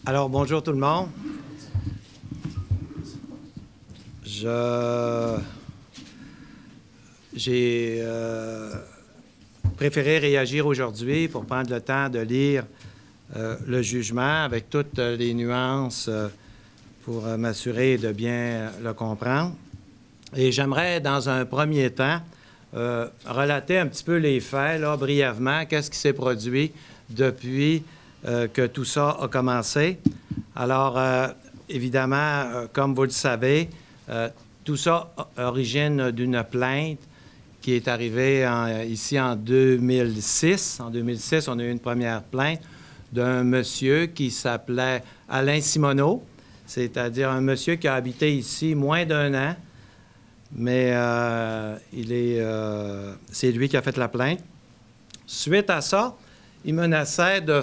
Alors, bonjour tout le monde. J'ai préféré réagir aujourd'hui pour prendre le temps de lire le jugement avec toutes les nuances pour m'assurer de bien le comprendre. Et j'aimerais, dans un premier temps, relater un petit peu les faits, là, brièvement, qu'est-ce qui s'est produit depuis que tout ça a commencé. Alors, évidemment, comme vous le savez, tout ça origine d'une plainte qui est arrivée ici en 2006. En 2006, on a eu une première plainte d'un monsieur qui s'appelait Alain Simoneau, c'est-à-dire un monsieur qui a habité ici moins d'1 an, mais c'est lui qui a fait la plainte. Suite à ça, il menaçait de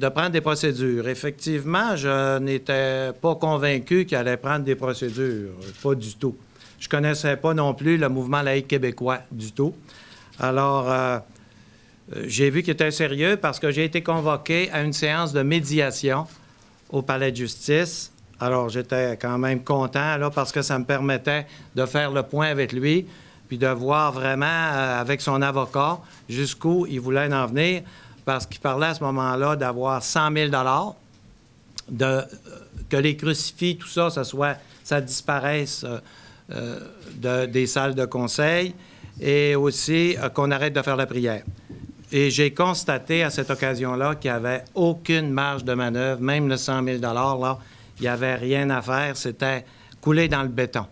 prendre des procédures. Effectivement, je n'étais pas convaincu qu'il allait prendre des procédures, pas du tout. Je ne connaissais pas non plus le mouvement laïque québécois du tout. Alors, j'ai vu qu'il était sérieux parce que j'ai été convoqué à une séance de médiation au Palais de justice. Alors, j'étais quand même content là, parce que ça me permettait de faire le point avec lui puis de voir vraiment avec son avocat jusqu'où il voulait en venir, parce qu'il parlait à ce moment-là d'avoir 100 000 que les crucifix, tout ça, ça disparaisse des salles de conseil, et aussi qu'on arrête de faire la prière. Et j'ai constaté à cette occasion-là qu'il n'y avait aucune marge de manœuvre, même le 100 000 là, il n'y avait rien à faire, c'était coulé dans le béton.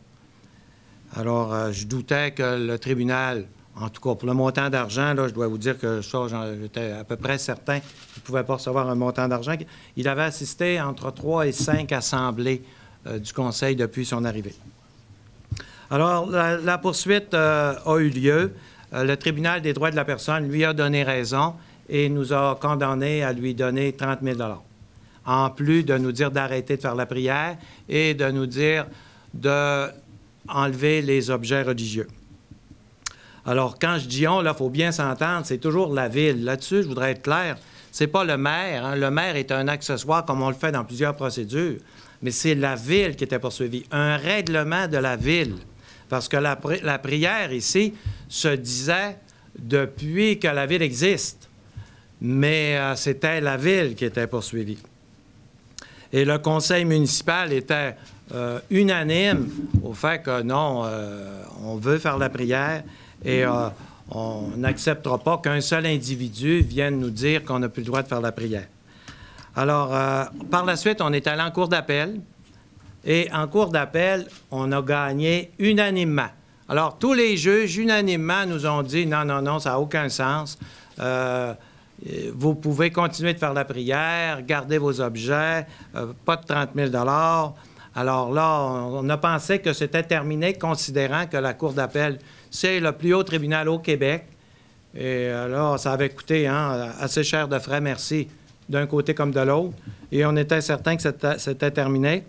Alors, je doutais que le tribunal, en tout cas pour le montant d'argent, là, je dois vous dire que ça, j'étais à peu près certain qu'il ne pouvait pas recevoir un montant d'argent. Il avait assisté entre 3 et 5 assemblées du Conseil depuis son arrivée. Alors, la poursuite a eu lieu. Le tribunal des droits de la personne lui a donné raison et nous a condamnés à lui donner 30 000 en plus de nous dire d'arrêter de faire la prière et de nous dire d'enlever les objets religieux. Alors, quand je dis « on », là, il faut bien s'entendre, c'est toujours la Ville. Là-dessus, je voudrais être clair, c'est pas le maire. Hein. Le maire est un accessoire, comme on le fait dans plusieurs procédures, mais c'est la Ville qui était poursuivie, un règlement de la Ville. Parce que la prière, ici, se disait depuis que la Ville existe, mais c'était la Ville qui était poursuivie. Et le conseil municipal était unanime au fait que non, on veut faire la prière et on n'acceptera pas qu'un seul individu vienne nous dire qu'on n'a plus le droit de faire la prière. Alors, par la suite, on est allé en cour d'appel et en cour d'appel, on a gagné unanimement. Alors, tous les juges, unanimement, nous ont dit « non, non, non, ça n'a aucun sens. Vous pouvez continuer de faire la prière, garder vos objets, pas de 30 000 ». Alors là, on a pensé que c'était terminé, considérant que la Cour d'appel, c'est le plus haut tribunal au Québec. Et là, ça avait coûté assez cher de frais, merci, d'un côté comme de l'autre. Et on était certain que c'était terminé.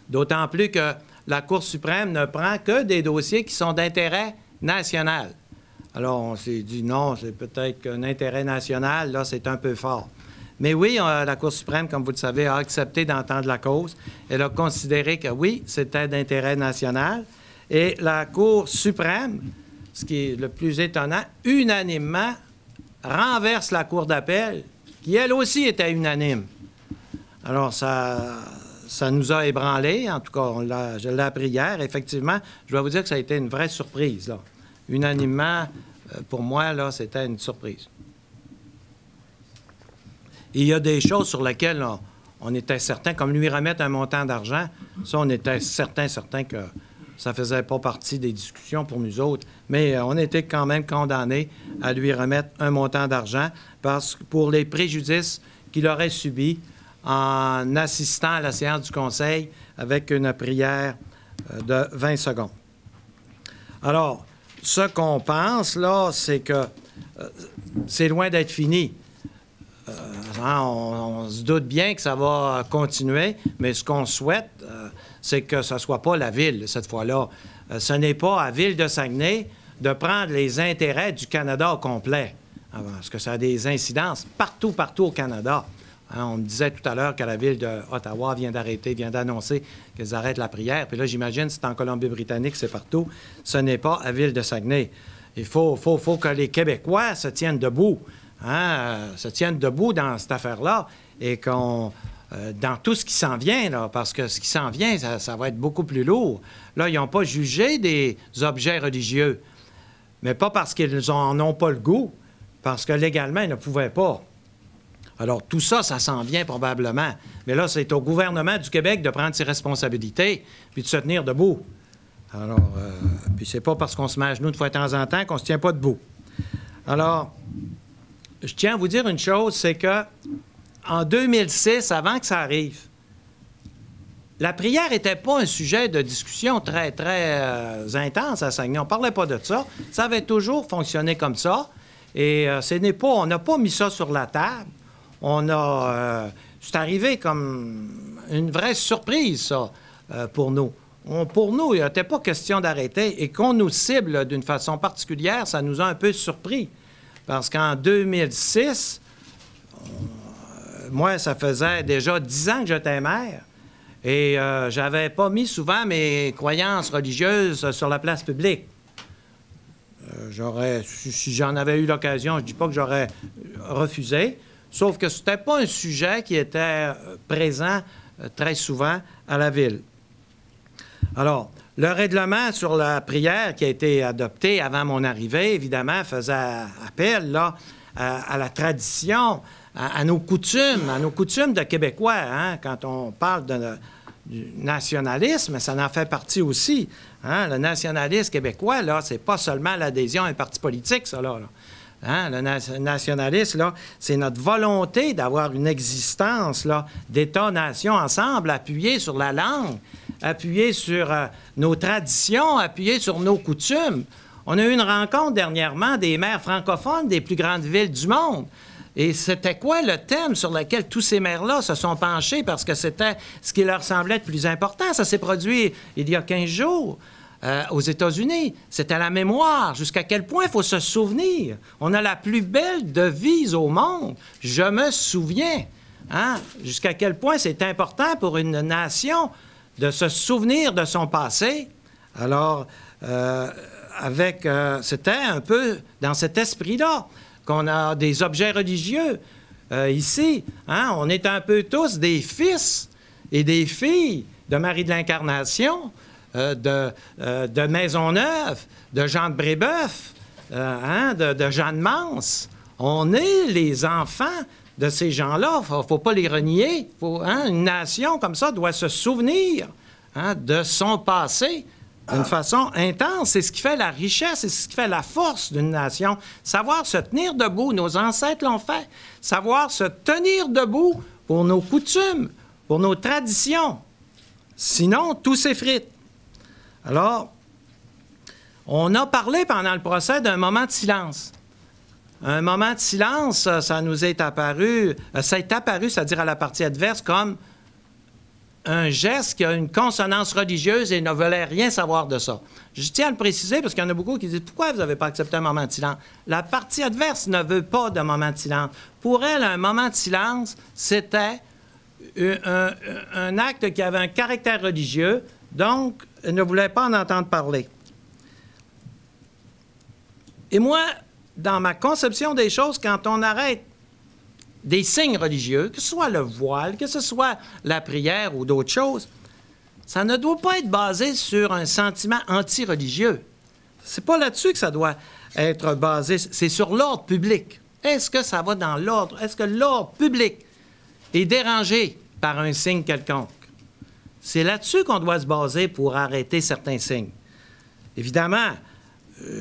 D'autant plus que la Cour suprême ne prend que des dossiers qui sont d'intérêt national. Alors, on s'est dit, non, c'est peut-être qu'un intérêt national, là, c'est un peu fort. Mais oui, la Cour suprême, comme vous le savez, a accepté d'entendre la cause. Elle a considéré que oui, c'était d'intérêt national. Et la Cour suprême, ce qui est le plus étonnant, unanimement renverse la Cour d'appel, qui elle aussi était unanime. Alors, ça nous a ébranlés. En tout cas, je l'ai appris hier. Effectivement, je dois vous dire que ça a été une vraie surprise, là. Unanimement, pour moi, là, c'était une surprise. Il y a des choses sur lesquelles on était certain, comme lui remettre un montant d'argent, ça, on était certain que ça ne faisait pas partie des discussions pour nous autres, mais on était quand même condamnés à lui remettre un montant d'argent pour les préjudices qu'il aurait subis en assistant à la séance du Conseil avec une prière de 20 secondes. Alors, ce qu'on pense, là, c'est que c'est loin d'être fini. On se doute bien que ça va continuer, mais ce qu'on souhaite, c'est que ce ne soit pas la Ville, cette fois-là. Ce n'est pas à Ville de Saguenay de prendre les intérêts du Canada au complet, parce que ça a des incidences partout au Canada. Hein, on me disait tout à l'heure que la Ville d'Ottawa vient d'annoncer qu'ils arrêtent la prière. Puis là, j'imagine c'est en Colombie-Britannique, c'est partout. Ce n'est pas à Ville de Saguenay. Il faut que les Québécois se tiennent debout, hein, se tiennent debout dans cette affaire-là et qu'on... dans tout ce qui s'en vient, là, parce que ce qui s'en vient, ça va être beaucoup plus lourd. Là, ils n'ont pas jugé des objets religieux, mais pas parce qu'ils n'en ont pas le goût, parce que légalement, ils ne pouvaient pas. Alors, tout ça, ça s'en vient probablement. Mais là, c'est au gouvernement du Québec de prendre ses responsabilités puis de se tenir debout. Alors, puis c'est pas parce qu'on se met à genoux de fois de temps en temps qu'on se tient pas debout. Alors, je tiens à vous dire une chose, c'est que en 2006, avant que ça arrive, la prière n'était pas un sujet de discussion très, très intense à Saguenay. On ne parlait pas de ça. Ça avait toujours fonctionné comme ça. Et on n'a pas mis ça sur la table. C'est arrivé comme une vraie surprise, ça, pour nous. Pour nous, il n'était pas question d'arrêter. Et qu'on nous cible d'une façon particulière, ça nous a un peu surpris. Parce qu'en 2006, moi, ça faisait déjà 10 ans que j'étais maire. Et j'avais pas mis souvent mes croyances religieuses sur la place publique. Si j'en avais eu l'occasion, je dis pas que j'aurais refusé, sauf que c'était pas un sujet qui était présent très souvent à la Ville. Alors, le règlement sur la prière qui a été adopté avant mon arrivée, évidemment, faisait appel là, à la tradition, à nos coutumes de Québécois. Hein? Quand on parle du nationalisme, ça en fait partie aussi. Hein? Le nationalisme québécois, là, c'est pas seulement l'adhésion à un parti politique, ça, là. Hein? Le nationalisme, là, c'est notre volonté d'avoir une existence, là, d'État-nation ensemble, appuyée sur la langue, appuyée sur nos traditions, appuyée sur nos coutumes. On a eu une rencontre dernièrement des maires francophones des plus grandes villes du monde. Et c'était quoi le thème sur lequel tous ces maires-là se sont penchés parce que c'était ce qui leur semblait être plus important? Ça s'est produit il y a 15 jours aux États-Unis. C'était la mémoire. Jusqu'à quel point il faut se souvenir. On a la plus belle devise au monde. Je me souviens. Hein? Jusqu'à quel point c'est important pour une nation de se souvenir de son passé. Alors, c'était un peu dans cet esprit-là qu'on a des objets religieux ici. Hein? On est un peu tous des fils et des filles de Marie de l'Incarnation, de Maisonneuve, de Jean de Brébeuf, de Jeanne Mance. On est les enfants de ces gens-là. Il ne faut pas les renier. Une nation comme ça doit se souvenir de son passé d'une façon intense. C'est ce qui fait la richesse, c'est ce qui fait la force d'une nation. Savoir se tenir debout, nos ancêtres l'ont fait. Savoir se tenir debout pour nos coutumes, pour nos traditions. Sinon, tout s'effrite. Alors, on a parlé pendant le procès d'un moment de silence. Un moment de silence, ça nous est apparu, c'est-à-dire à la partie adverse, comme un geste qui a une consonance religieuse et ne voulait rien savoir de ça. Je tiens à le préciser parce qu'il y en a beaucoup qui disent « Pourquoi vous n'avez pas accepté un moment de silence? » La partie adverse ne veut pas de moment de silence. Pour elle, un moment de silence, c'était un acte qui avait un caractère religieux, donc elle ne voulait pas en entendre parler. Et moi, dans ma conception des choses, quand on arrête des signes religieux, que ce soit le voile, que ce soit la prière ou d'autres choses, ça ne doit pas être basé sur un sentiment anti-religieux. C'est pas là-dessus que ça doit être basé, c'est sur l'ordre public. Est-ce que ça va dans l'ordre? Est-ce que l'ordre public est dérangé par un signe quelconque? C'est là-dessus qu'on doit se baser pour arrêter certains signes. Évidemment,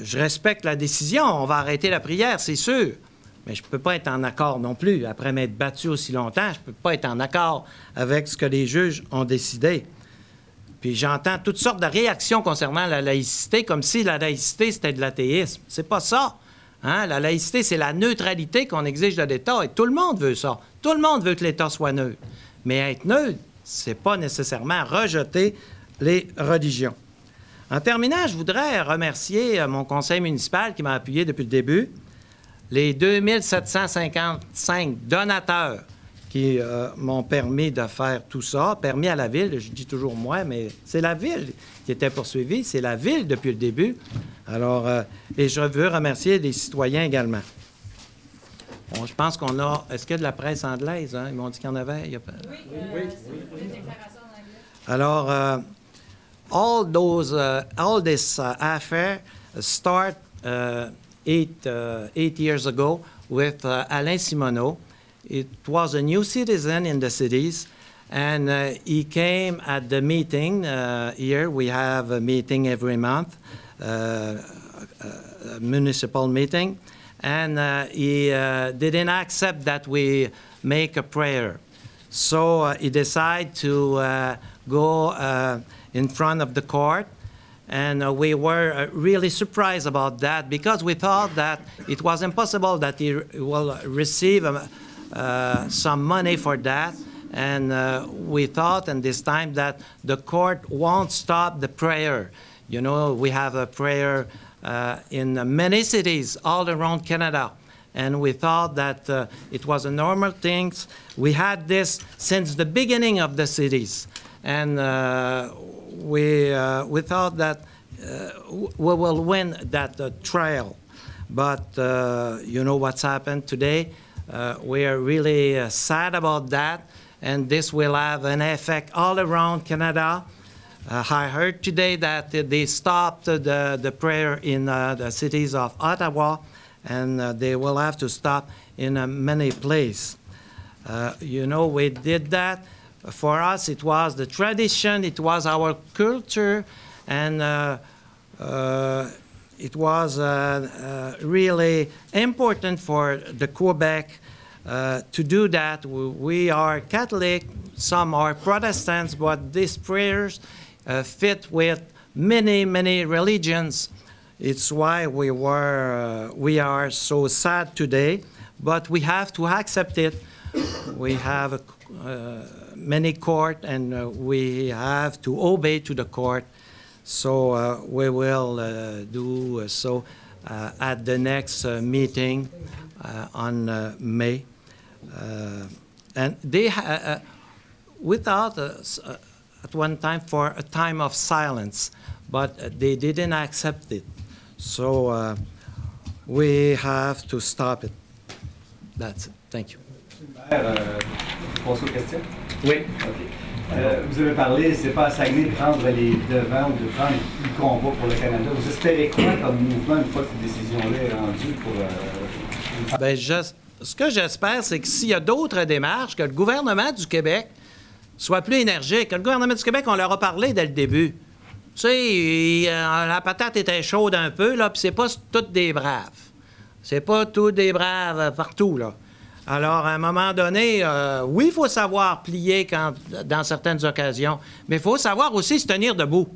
je respecte la décision, on va arrêter la prière, c'est sûr. Mais je ne peux pas être en accord non plus. Après m'être battu aussi longtemps, je ne peux pas être en accord avec ce que les juges ont décidé. Puis j'entends toutes sortes de réactions concernant la laïcité, comme si la laïcité, c'était de l'athéisme. C'est pas ça. Hein? La laïcité, c'est la neutralité qu'on exige de l'État, et tout le monde veut ça. Tout le monde veut que l'État soit neutre. Mais être neutre, c'est pas nécessairement rejeter les religions. En terminant, je voudrais remercier mon conseil municipal qui m'a appuyé depuis le début, les 2755 donateurs qui m'ont permis de faire tout ça, permis à la Ville, je dis toujours moi, mais c'est la Ville qui était poursuivie, c'est la Ville depuis le début. Alors, et je veux remercier les citoyens également. Bon, je pense qu'on a... Est-ce qu'il y a de la presse anglaise? Hein? Ils m'ont dit qu'il y en avait. Il y a... Oui. Alors, all this affair start 8 years ago with Alain Simoneau. It was a new citizen in the cities, and he came at the meeting here. We have a meeting every month, a municipal meeting, and he didn't accept that we make a prayer. So he decided to go in front of the court, and we were really surprised about that because we thought that it was impossible that he will receive some money for that, and we thought in this time that the court won't stop the prayer. You know, we have a prayer in many cities all around Canada, and we thought that it was a normal thing. We had this since the beginning of the cities, and we thought that we will win that trial. But you know what's happened today? We are really sad about that, and this will have an effect all around Canada. I heard today that they stopped the prayer in the cities of Ottawa, and they will have to stop in many places. You know, we did that. For us, it was the tradition, it was our culture, and it was really important for the Quebec to do that. We are Catholic, some are Protestants, but these prayers fit with many, many religions. It's why we are so sad today, but we have to accept it. We have many court, and we have to obey to the court. So we will do so at the next meeting on May. And they without at one time for a time of silence, but they didn't accept it. So we have to stop it. That's it. Thank you. Passe aux questions? Oui. OK. Vous avez parlé, c'est pas à Saguenay de prendre les devants ou de prendre le combat pour le Canada. Vous espérez quoi comme mouvement une fois que cette décision-là est rendue pour... Bien, ce que j'espère, c'est que s'il y a d'autres démarches, que le gouvernement du Québec soit plus énergique. Que le gouvernement du Québec, on leur a parlé dès le début. Tu sais, la patate était chaude un peu, là, puis c'est pas toutes des braves. C'est pas tous des braves partout, là. Alors, à un moment donné, oui, il faut savoir plier dans certaines occasions, mais il faut savoir aussi se tenir debout.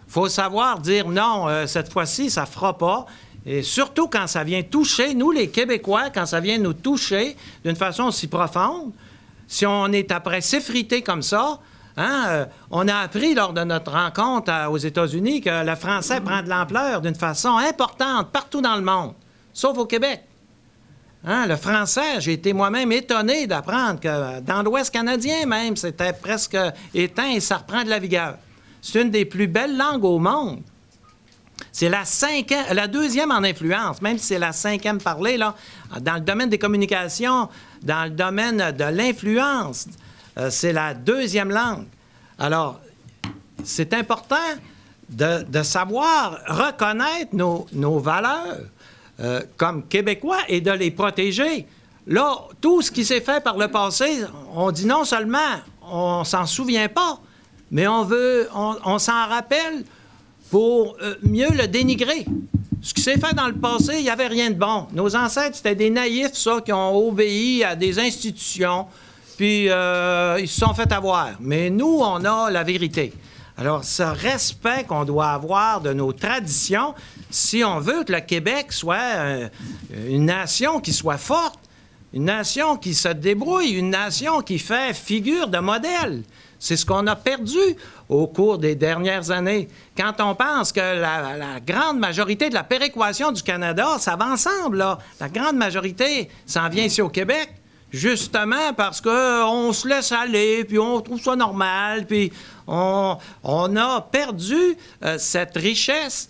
Il faut savoir dire non, cette fois-ci, ça ne fera pas. Et surtout quand ça vient toucher, nous, les Québécois, quand ça vient nous toucher d'une façon aussi profonde, si on est après s'effriter comme ça, hein, on a appris lors de notre rencontre aux États-Unis que le français prend de l'ampleur d'une façon importante partout dans le monde, sauf au Québec. Hein, le français, j'ai été moi-même étonné d'apprendre que dans l'Ouest canadien même, c'était presque éteint et ça reprend de la vigueur. C'est une des plus belles langues au monde. C'est la deuxième en influence, même si c'est la cinquième parlée, là, dans le domaine des communications, dans le domaine de l'influence, c'est la deuxième langue. Alors, c'est important de savoir reconnaître nos valeurs comme Québécois et de les protéger. Là, tout ce qui s'est fait par le passé, on dit non seulement on s'en souvient pas, mais on s'en rappelle pour mieux le dénigrer. Ce qui s'est fait dans le passé, il n'y avait rien de bon. Nos ancêtres, c'était des naïfs, ça, qui ont obéi à des institutions, puis ils se sont fait avoir. Mais nous, on a la vérité. Alors, ce respect qu'on doit avoir de nos traditions, si on veut que le Québec soit une nation qui soit forte, une nation qui se débrouille, une nation qui fait figure de modèle. C'est ce qu'on a perdu au cours des dernières années. Quand on pense que la grande majorité de la péréquation du Canada, ça va ensemble, là. La grande majorité s'en vient ici au Québec. justement parce qu'on se laisse aller, puis on trouve ça normal, puis on a perdu cette richesse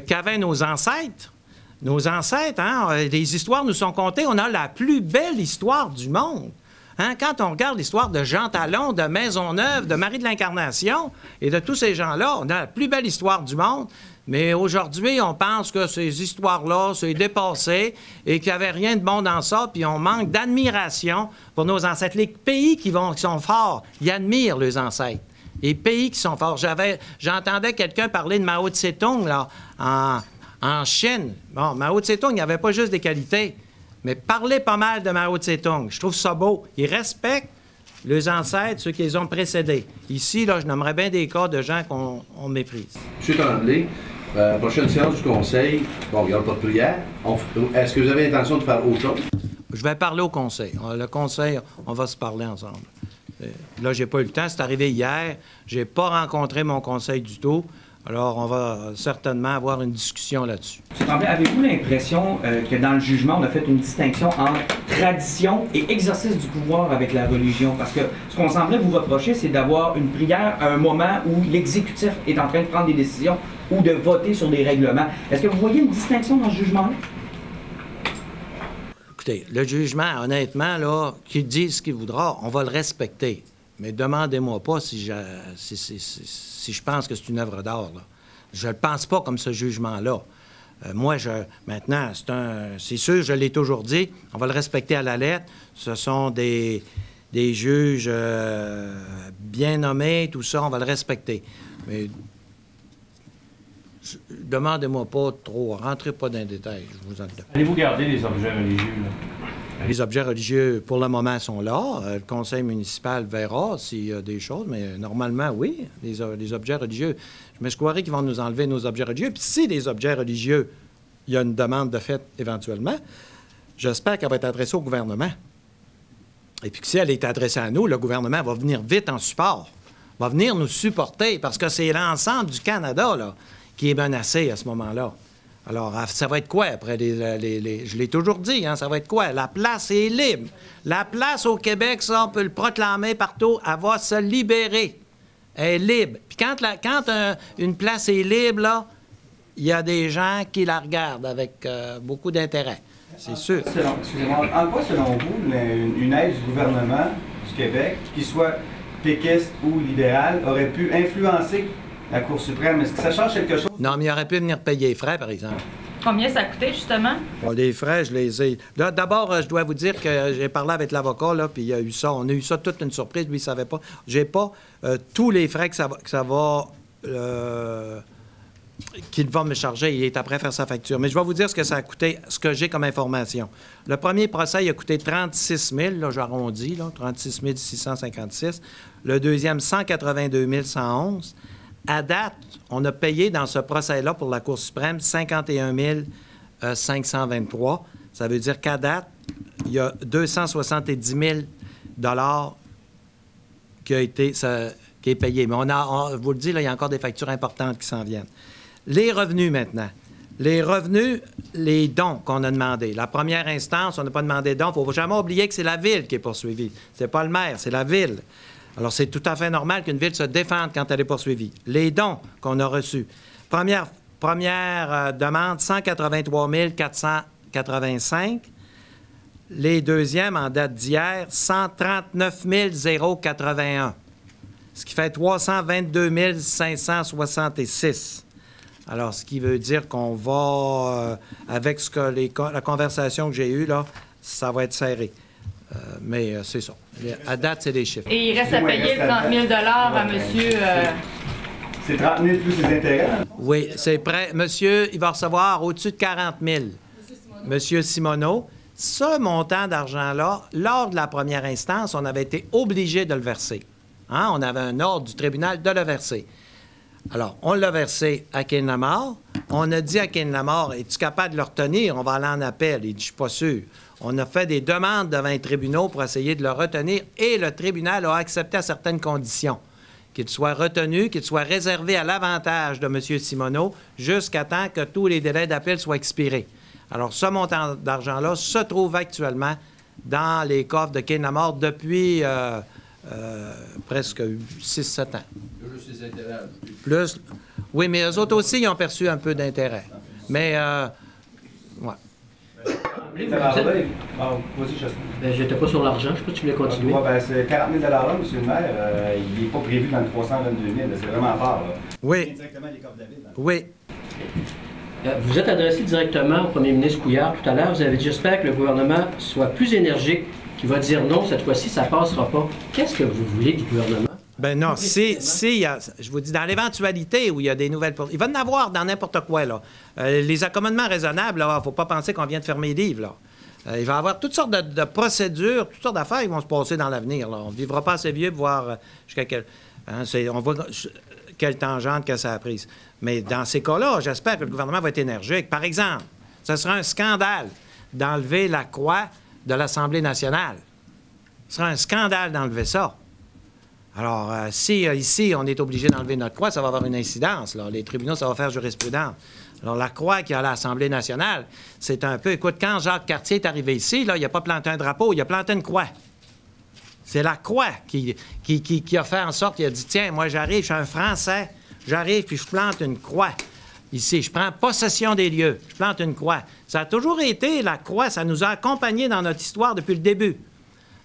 qu'avaient nos ancêtres. Nos ancêtres, hein, les histoires nous sont contées. On a la plus belle histoire du monde. Hein, quand on regarde l'histoire de Jean Talon, de Maisonneuve, de Marie de l'Incarnation et de tous ces gens-là, on a la plus belle histoire du monde. Mais aujourd'hui, on pense que ces histoires-là, c'est dépassé et qu'il n'y avait rien de bon dans ça, puis on manque d'admiration pour nos ancêtres. Les pays qui sont forts, ils admirent leurs ancêtres. Les pays qui sont forts. J'entendais quelqu'un parler de Mao Tse-tung, là, en Chine. Bon, Mao Tse-tung, il n'y avait pas juste des qualités, mais parler pas mal de Mao Tse-tung. Je trouve ça beau. Ils respectent les ancêtres, ceux qui les ont précédés. Ici, là, je nommerais bien des cas de gens qu'on méprise. M. Tremblay, la prochaine séance du Conseil, bon, il n'y aura pas de prière. Est-ce que vous avez l'intention de faire autre chose? Je vais parler au Conseil. Le Conseil, on va se parler ensemble. Là, j'ai pas eu le temps. C'est arrivé hier. J'ai pas rencontré mon Conseil du tout. Alors, on va certainement avoir une discussion là-dessus. M. Tremblay, avez-vous l'impression que dans le jugement, on a fait une distinction entre tradition et exercice du pouvoir avec la religion? Parce que ce qu'on semblait vous reprocher, c'est d'avoir une prière à un moment où l'exécutif est en train de prendre des décisions ou de voter sur des règlements. Est-ce que vous voyez une distinction dans ce jugement-là? Écoutez, le jugement, honnêtement, là, qu'il dise ce qu'il voudra, on va le respecter. Mais demandez-moi pas si je pense que c'est une œuvre d'art. Je ne le pense pas comme ce jugement-là. Moi, maintenant, c'est sûr, je l'ai toujours dit, on va le respecter à la lettre. Ce sont des juges bien nommés, tout ça, on va le respecter. Mais demandez-moi pas trop, rentrez pas dans les détails, je vous en demande. Allez-vous garder les objets religieux, là? Les objets religieux, pour le moment, sont là. Le conseil municipal verra s'il y a des choses, mais normalement, oui, les objets religieux. Je me croirais qu'ils vont nous enlever nos objets religieux. Puis si des objets religieux, il y a une demande de fait éventuellement, j'espère qu'elle va être adressée au gouvernement. Et puis que si elle est adressée à nous, le gouvernement va venir vite en support, va venir nous supporter, parce que c'est l'ensemble du Canada là, qui est menacé à ce moment-là. Alors, ça va être quoi après je l'ai toujours dit, hein, ça va être quoi? La place est libre. La place au Québec, ça, on peut le proclamer partout, elle va se libérer. Elle est libre. Puis quand une place est libre, là, il y a des gens qui la regardent avec beaucoup d'intérêt. C'est sûr. Excusez-moi, en quoi, selon vous, une aide du gouvernement du Québec, qu'il soit péquiste ou libéral, aurait pu influencer la Cour suprême? Est-ce que ça change quelque chose? Non, mais il aurait pu venir payer les frais, par exemple. Combien ça coûtait, justement? Bon, les frais, je les ai... D'abord, je dois vous dire que j'ai parlé avec l'avocat, là, puis il y a eu ça. On a eu ça toute une surprise, lui, il ne savait pas. J'ai pas tous les frais qu'il va me charger. Il est après faire sa facture. Mais je vais vous dire ce que ça a coûté, ce que j'ai comme information. Le premier procès, il a coûté 36 000, là, j'arrondis, là, 36 656. Le deuxième, 182 111. À date, on a payé dans ce procès-là pour la Cour suprême 51 523. Ça veut dire qu'à date, il y a 270 000 qui est payé. Mais je vous le dis, là, il y a encore des factures importantes qui s'en viennent. Les revenus maintenant. Les revenus, les dons qu'on a demandés. La première instance, on n'a pas demandé de dons. Il ne faut jamais oublier que c'est la Ville qui est poursuivie. Ce n'est pas le maire, c'est la Ville. Alors, c'est tout à fait normal qu'une ville se défende quand elle est poursuivie. Les dons qu'on a reçus. Première demande, 183 485. Les deuxièmes, en date d'hier, 139 081. Ce qui fait 322 566. Alors, ce qui veut dire qu'on va, avec la conversation que j'ai eue, là, ça va être serré. Mais c'est ça. À date, c'est des chiffres. Et il reste à payer 30 000 à monsieur... C'est 30 000 plus les intérêts? Oui, c'est prêt. Monsieur, il va recevoir au-dessus de 40 000. Monsieur Simoneau. Ce montant d'argent-là, lors de la première instance, on avait été obligé de le verser. Hein? On avait un ordre du tribunal de le verser. Alors, on l'a versé à Ken Lamar. On a dit à Ken Lamar, es-tu capable de le retenir? On va aller en appel. Il dit, je suis pas sûr. On a fait des demandes devant les tribunaux pour essayer de le retenir et le tribunal a accepté à certaines conditions. Qu'il soit retenu, qu'il soit réservé à l'avantage de M. Simoneau jusqu'à temps que tous les délais d'appel soient expirés. Alors, ce montant d'argent-là se trouve actuellement dans les coffres de Quai-de-la-Mort depuis presque 6-7 ans. Juste les intérêts. Plus. Oui, mais eux autres aussi, ils ont perçu un peu d'intérêt. Mais, ouais. Vas-y, Justin. Ben, j'étais pas sur l'argent, je sais pas si tu voulais continuer. Ouais, ben, c'est 40 000 là, M. le maire. Il n'est pas prévu dans le 322 000. C'est vraiment à part. Là. Oui. Directement les coffres de la ville. Oui. Vous êtes adressé directement au premier ministre Couillard tout à l'heure. Vous avez dit, j'espère que le gouvernement soit plus énergique, qu'il va dire non, cette fois-ci, ça passera pas. Qu'est-ce que vous voulez du gouvernement? Ben non, je vous dis, dans l'éventualité où il y a des nouvelles... Il va y en avoir dans n'importe quoi, là. Les accommodements raisonnables, il ne faut pas penser qu'on vient de fermer les livres, là. Il va y avoir toutes sortes de procédures, toutes sortes d'affaires qui vont se passer dans l'avenir, là. On ne vivra pas assez vieux pour voir jusqu'à quel... on voit quelle tangente que ça a prise. Mais dans ces cas-là, j'espère que le gouvernement va être énergique. Par exemple, ce sera un scandale d'enlever la croix de l'Assemblée nationale. Ce sera un scandale d'enlever ça. Alors, si ici, on est obligé d'enlever notre croix, ça va avoir une incidence. Là. Les tribunaux, ça va faire jurisprudence. Alors, la croix qu'il y a à l'Assemblée nationale, c'est un peu... Écoute, quand Jacques Cartier est arrivé ici, là, il n'a pas planté un drapeau, il a planté une croix. C'est la croix qui a fait en sorte qu'il a dit, tiens, moi, j'arrive, je suis un Français, j'arrive puis je plante une croix. Ici, je prends possession des lieux, je plante une croix. Ça a toujours été, la croix, ça nous a accompagnés dans notre histoire depuis le début.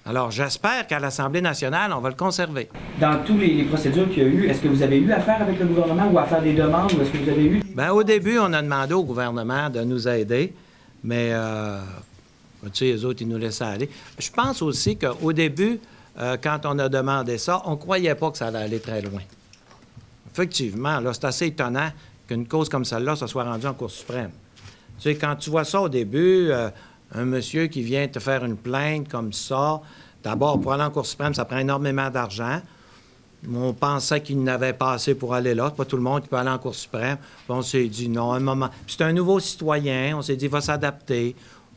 Alors, j'espère qu'à l'Assemblée nationale, on va le conserver. Dans toutes les procédures qu'il y a eu, est-ce que vous avez eu affaire avec le gouvernement ou à faire des demandes, ou est-ce que vous avez eu... Bien, au début, on a demandé au gouvernement de nous aider, mais, tu sais, les autres, ils nous laissaient aller. Je pense aussi qu'au début, quand on a demandé ça, on ne croyait pas que ça allait aller très loin. Effectivement, là, c'est assez étonnant qu'une cause comme celle-là se soit rendue en Cour suprême. Tu sais, quand tu vois ça au début... un monsieur qui vient te faire une plainte comme ça, d'abord, pour aller en Cour suprême, ça prend énormément d'argent. On pensait qu'il n'avait pas assez pour aller là. C'est pas tout le monde qui peut aller en Cour suprême. Puis on s'est dit, non, un moment... Puis c'est un nouveau citoyen. On s'est dit, il va s'adapter.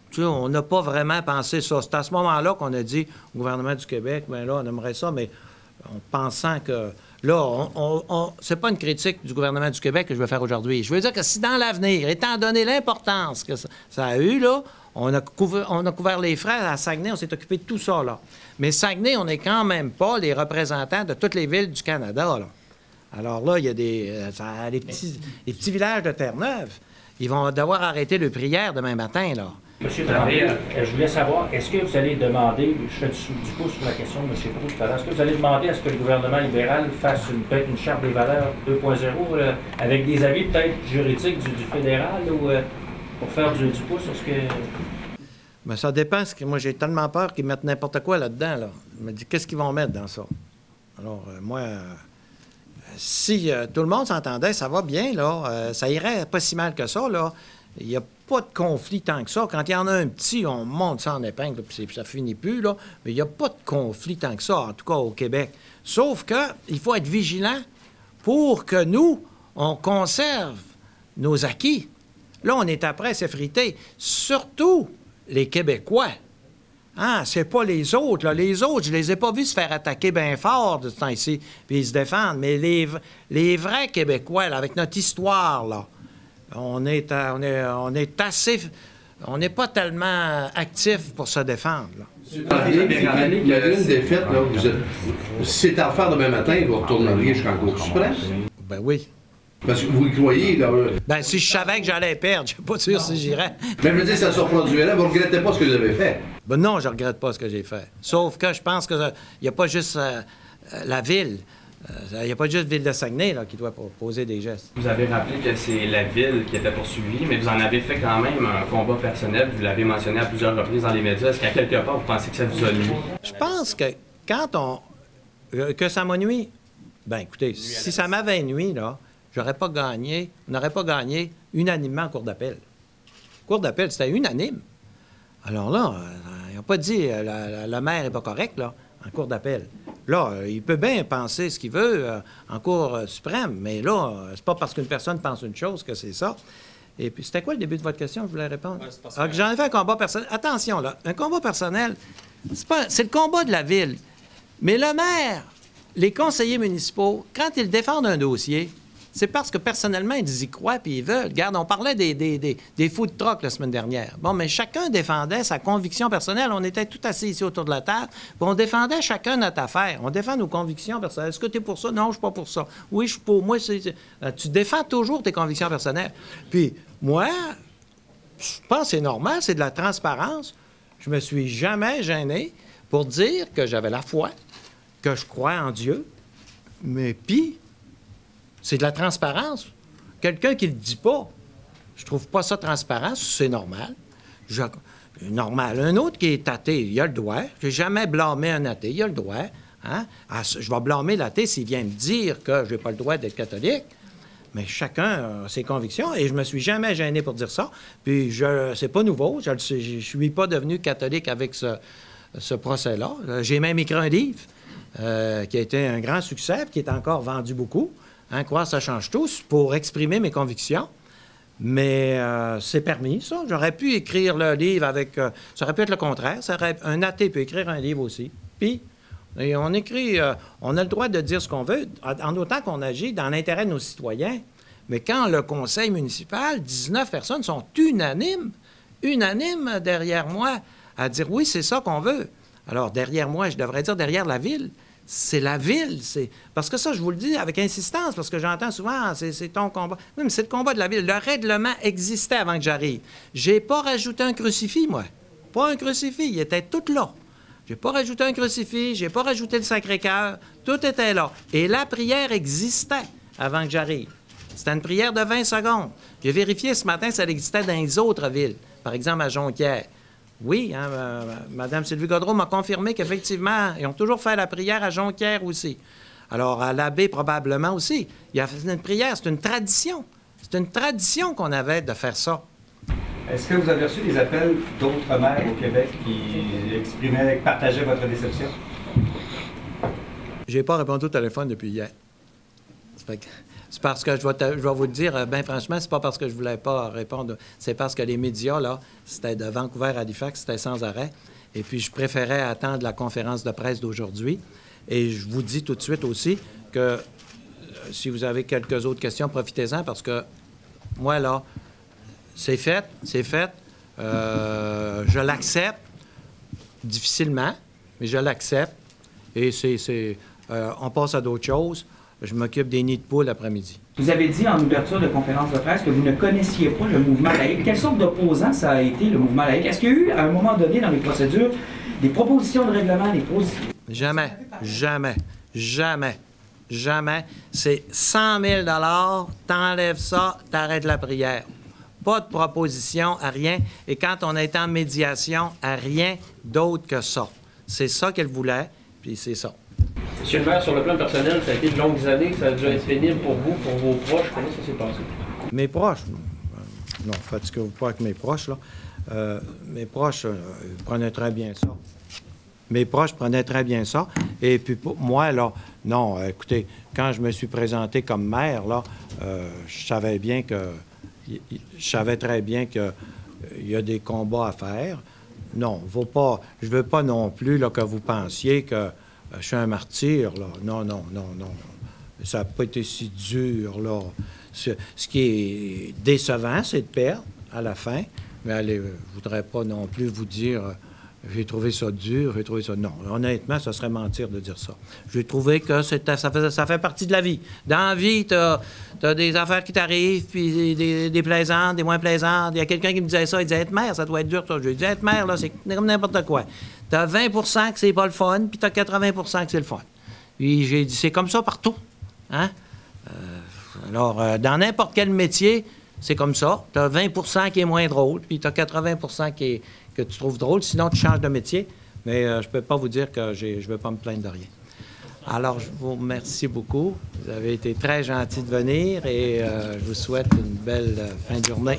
Tu sais, on n'a pas vraiment pensé ça. C'est à ce moment-là qu'on a dit au gouvernement du Québec, bien là, on aimerait ça, mais en pensant que... Là, c'est pas une critique du gouvernement du Québec que je veux faire aujourd'hui. Je veux dire que si dans l'avenir, étant donné l'importance que ça a eu, là, on a couvert les frais à Saguenay, on s'est occupé de tout ça, là. Mais Saguenay, on n'est quand même pas les représentants de toutes les villes du Canada, là. Alors là, il y a les petits villages de Terre-Neuve. Ils vont devoir arrêter le prière demain matin, là. Monsieur Tremblay, je voulais savoir, est-ce que vous allez demander, je fais du coup sur la question de M. Proulx tout à l'heure, est-ce que vous allez demander à ce que le gouvernement libéral fasse peut-être une charte des valeurs 2.0 avec des avis peut-être juridiques du fédéral ou pour faire du pouce sur ce que... Bien, ça dépend. Parce que moi, j'ai tellement peur qu'ils mettent n'importe quoi là-dedans, là. Je me dis, qu'est-ce qu'ils vont mettre dans ça? Alors, moi, si tout le monde s'entendait, ça va bien, là. Ça irait pas si mal que ça, là. Il n'y a pas de conflit tant que ça. Quand il y en a un petit, on monte ça en épingle, puis ça finit plus, là. Mais il n'y a pas de conflit tant que ça, en tout cas au Québec. Sauf qu'il faut être vigilant pour que nous, on conserve nos acquis. Là, on est après s'effriter. Surtout les Québécois. Ah, c'est pas les autres, là. Les autres, je les ai pas vus se faire attaquer bien fort de ce temps-ci, puis ils se défendent. Mais les vrais Québécois, là, avec notre histoire, là, on n'est pas tellement actifs pour se défendre, là. Il y a une défaite, là. Si c'est à refaire demain matin, vous retourneriez jusqu'en Cour suprême? Ben oui. Parce que vous y croyez, là. Ben, si je savais que j'allais perdre, je suis pas sûr si j'irais. Mais je veux dire, ça se reproduirait, vous ne regrettez pas ce que vous avez fait? Ben non, je regrette pas ce que j'ai fait. Sauf que je pense qu'il n'y a pas juste la ville. Il n'y a pas juste Ville de Saguenay là, qui doit poser des gestes. Vous avez rappelé que c'est la ville qui était poursuivie, mais vous en avez fait quand même un combat personnel. Vous l'avez mentionné à plusieurs reprises dans les médias. Est-ce qu'à quelque part, vous pensez que ça vous a nuit? Je pense que quand que ça m'a nuit, ben écoutez, si ça m'avait nuit, là, on n'aurait pas gagné unanimement en cour d'appel. Cour d'appel, c'était unanime. Alors là, ils n'ont pas dit le maire n'est pas correct, là, en cour d'appel. Là, il peut bien penser ce qu'il veut en Cour suprême, mais là, c'est pas parce qu'une personne pense une chose que c'est ça. Et puis, c'était quoi le début de votre question? Je voulais répondre. Ouais, j'en ai fait un combat personnel. Attention, là, un combat personnel, c'est le combat de la ville. Mais le maire, les conseillers municipaux, quand ils défendent un dossier, c'est parce que personnellement, ils y croient puis ils veulent. Regarde, on parlait des food trucks la semaine dernière. Bon, mais chacun défendait sa conviction personnelle. On était tout assis ici autour de la table, puis on défendait chacun notre affaire. On défend nos convictions personnelles. Est-ce que tu es pour ça? Non, je ne suis pas pour ça. Oui, je suis pour. Moi, tu défends toujours tes convictions personnelles. Puis, moi, je pense que c'est normal, c'est de la transparence. Je me suis jamais gêné pour dire que j'avais la foi, que je crois en Dieu, mais puis, c'est de la transparence. Quelqu'un qui ne le dit pas, je trouve pas ça transparent, c'est normal. Normal. Un autre qui est athée, il a le droit. Je n'ai jamais blâmé un athée, il a le droit. Hein? Je vais blâmer l'athée s'il vient me dire que je n'ai pas le droit d'être catholique. Mais chacun a ses convictions et je me suis jamais gêné pour dire ça. Puis, c'est pas nouveau. Je ne suis pas devenu catholique avec ce procès-là. J'ai même écrit un livre qui a été un grand succès, qui est encore vendu beaucoup. Hein, croire, ça change tout, pour exprimer mes convictions. Mais c'est permis, ça. J'aurais pu écrire le livre avec... ça aurait pu être le contraire. Un athée peut écrire un livre aussi. Puis, et on écrit... on a le droit de dire ce qu'on veut, en autant qu'on agit dans l'intérêt de nos citoyens. Mais quand le conseil municipal, 19 personnes sont unanimes derrière moi à dire oui, c'est ça qu'on veut. Alors, derrière moi, je devrais dire derrière la ville. C'est la ville. Parce que ça, je vous le dis avec insistance, parce que j'entends souvent, c'est ton combat. Oui, mais c'est le combat de la ville. Le règlement existait avant que j'arrive. J'ai pas rajouté un crucifix, moi. Pas un crucifix. Il était tout là. J'ai pas rajouté un crucifix, j'ai pas rajouté le Sacré-Cœur. Tout était là. Et la prière existait avant que j'arrive. C'était une prière de 20 secondes. J'ai vérifié ce matin si elle existait dans les autres villes. Par exemple, à Jonquière. Oui, hein, Mme Sylvie Gaudreau m'a confirmé qu'effectivement, ils ont toujours fait la prière à Jonquière aussi. Alors, à l'Abbé, probablement aussi. Il y a une prière, c'est une tradition. C'est une tradition qu'on avait de faire ça. Est-ce que vous avez reçu des appels d'autres maires au Québec qui partageaient votre déception? J'ai pas répondu au téléphone depuis hier. C'est parce que je vais vous le dire, bien franchement, c'est pas parce que je voulais pas répondre. C'est parce que les médias, là, c'était de Vancouver à Halifax, c'était sans arrêt. Et puis, je préférais attendre la conférence de presse d'aujourd'hui. Et je vous dis tout de suite aussi que si vous avez quelques autres questions, profitez-en parce que moi, là, c'est fait. Je l'accepte difficilement, mais je l'accepte. Et on passe à d'autres choses. Je m'occupe des nids de poules l'après-midi. Vous avez dit en ouverture de conférence de presse que vous ne connaissiez pas le mouvement laïque. Quelle sorte d'opposant ça a été, le mouvement laïque? Est-ce qu'il y a eu, à un moment donné, dans les procédures, des propositions de règlement, des positions? Jamais. C'est 100 000 $, t'enlèves ça, t'arrêtes la prière. Pas de proposition, à rien. Et quand on est en médiation, à rien d'autre que ça. C'est ça qu'elle voulait, puis c'est ça. Monsieur le maire, sur le plan personnel, ça a été de longues années, ça a dû être pénible pour vous, pour vos proches. Comment ça s'est passé? Mes proches? Non, fatiguez-vous pas avec mes proches, là. Mes proches prenaient très bien ça. Mes proches prenaient très bien ça. Et puis, pour moi, là, non, écoutez, quand je me suis présenté comme maire, là, je savais très bien qu'il y a des combats à faire. Non, je veux pas non plus là, que vous pensiez que je suis un martyr, là. Non. Ça n'a pas été si dur, là. Ce qui est décevant, c'est de perdre à la fin. Mais allez, je ne voudrais pas non plus vous dire j'ai trouvé ça dur, j'ai trouvé ça... Non, honnêtement, ça serait mentir de dire ça. J'ai trouvé que ça fait partie de la vie. Dans la vie, tu as des affaires qui t'arrivent, puis des plaisantes, des moins plaisantes. Il y a quelqu'un qui me disait ça, il disait « Être maire, ça doit être dur. » Je lui disais « Être maire, là, c'est comme n'importe quoi. Tu as 20 % que c'est pas le fun, puis tu as 80 % que c'est le fun. » Puis j'ai dit « C'est comme ça partout. Hein? » Alors, dans n'importe quel métier, c'est comme ça. Tu as 20 % qui est moins drôle, puis tu as 80 % que tu trouves drôle. Sinon, tu changes de métier. Mais je ne peux pas vous dire que je ne vais pas me plaindre de rien. Alors, je vous remercie beaucoup. Vous avez été très gentil de venir et je vous souhaite une belle fin de journée.